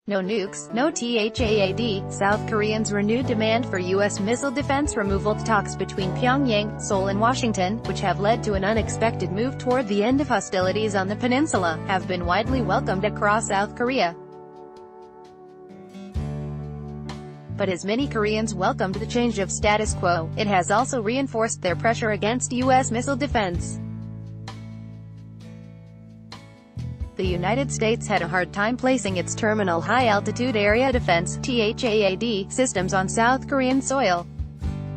No nukes, no THAAD. South Koreans' renewed demand for U.S. missile defense removal. Talks between Pyongyang, Seoul and Washington, which have led to an unexpected move toward the end of hostilities on the peninsula, have been widely welcomed across South Korea. But as many Koreans welcomed the change of status quo, it has also reinforced their pressure against U.S. missile defense. The United States had a hard time placing its Terminal High Altitude Area Defense (THAAD) systems on South Korean soil.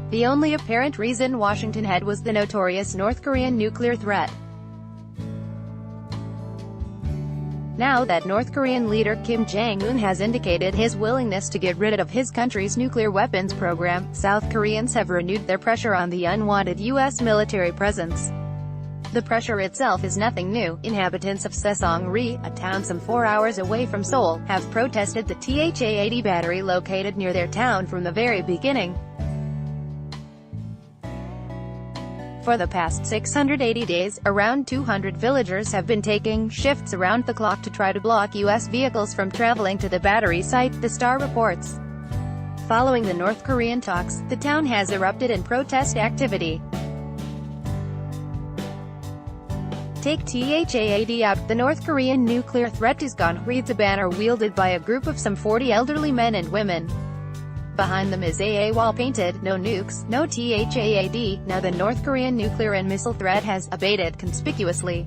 The only apparent reason Washington had was the notorious North Korean nuclear threat. Now that North Korean leader Kim Jong-un has indicated his willingness to get rid of his country's nuclear weapons program, South Koreans have renewed their pressure on the unwanted U.S. military presence. The pressure itself is nothing new. Inhabitants of Sesong-ri, a town some 4 hours away from Seoul, have protested the THAAD battery located near their town from the very beginning. For the past 680 days, around 200 villagers have been taking shifts around the clock to try to block U.S. vehicles from traveling to the battery site, the Star reports. Following the North Korean talks, the town has erupted in protest activity. Take THAAD out, the North Korean nuclear threat is gone, reads a banner wielded by a group of some 40 elderly men and women. Behind them is a wall painted, "No nukes, no THAAD." Now the North Korean nuclear and missile threat has abated conspicuously,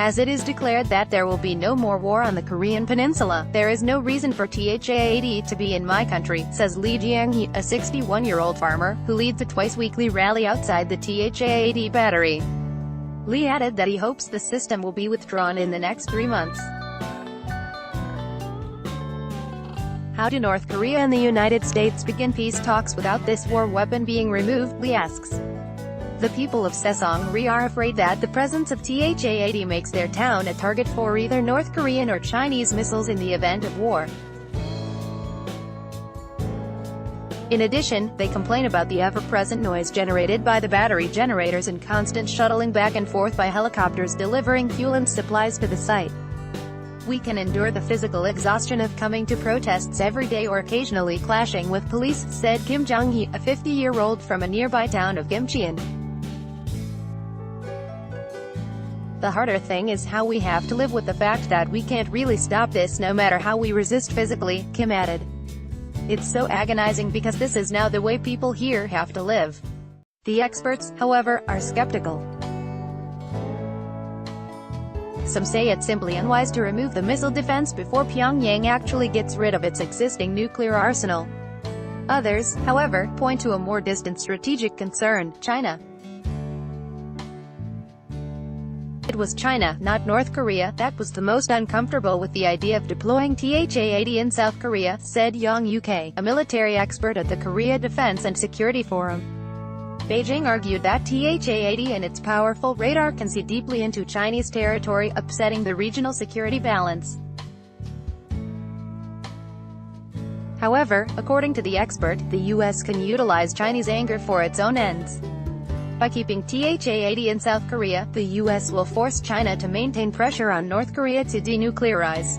as it is declared that there will be no more war on the Korean peninsula. "There is no reason for THAAD to be in my country," says Lee Jiang-hee, a 61-year-old farmer, who leads a twice-weekly rally outside the THAAD battery. Lee added that he hopes the system will be withdrawn in the next 3 months. How do North Korea and the United States begin peace talks without this war weapon being removed, Lee asks. The people of Sesong-ri are afraid that the presence of THAAD makes their town a target for either North Korean or Chinese missiles in the event of war. In addition, they complain about the ever-present noise generated by the battery generators and constant shuttling back and forth by helicopters delivering fuel and supplies to the site. "We can endure the physical exhaustion of coming to protests every day or occasionally clashing with police," said Kim Jong-hee, a 50-year-old from a nearby town of Gimcheon. "The harder thing is how we have to live with the fact that we can't really stop this no matter how we resist physically," Kim added. "It's so agonizing because this is now the way people here have to live." The experts, however, are skeptical. Some say it's simply unwise to remove the missile defense before Pyongyang actually gets rid of its existing nuclear arsenal. Others, however, point to a more distant strategic concern: China. It was China, not North Korea, that was the most uncomfortable with the idea of deploying THAAD in South Korea, said Yong Uk, a military expert at the Korea Defense and Security Forum. Beijing argued that THAAD and its powerful radar can see deeply into Chinese territory, upsetting the regional security balance. However, according to the expert, the U.S. can utilize Chinese anger for its own ends. By keeping THAAD in South Korea, the U.S. will force China to maintain pressure on North Korea to denuclearize.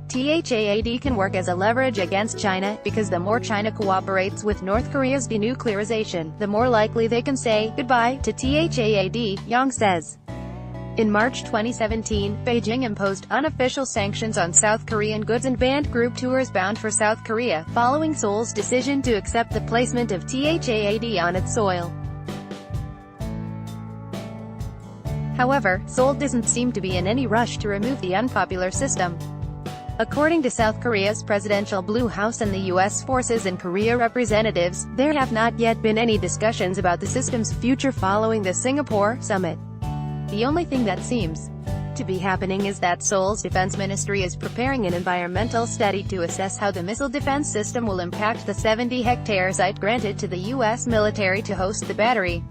THAAD can work as a leverage against China, because the more China cooperates with North Korea's denuclearization, the more likely they can say goodbye to THAAD, Yang says. In March 2017, Beijing imposed unofficial sanctions on South Korean goods and banned group tours bound for South Korea, following Seoul's decision to accept the placement of THAAD on its soil. However, Seoul doesn't seem to be in any rush to remove the unpopular system. According to South Korea's presidential Blue House and the U.S. forces in Korea representatives, there have not yet been any discussions about the system's future following the Singapore summit. The only thing that seems to be happening is that Seoul's defense ministry is preparing an environmental study to assess how the missile defense system will impact the 70-hectare site granted to the U.S. military to host the battery.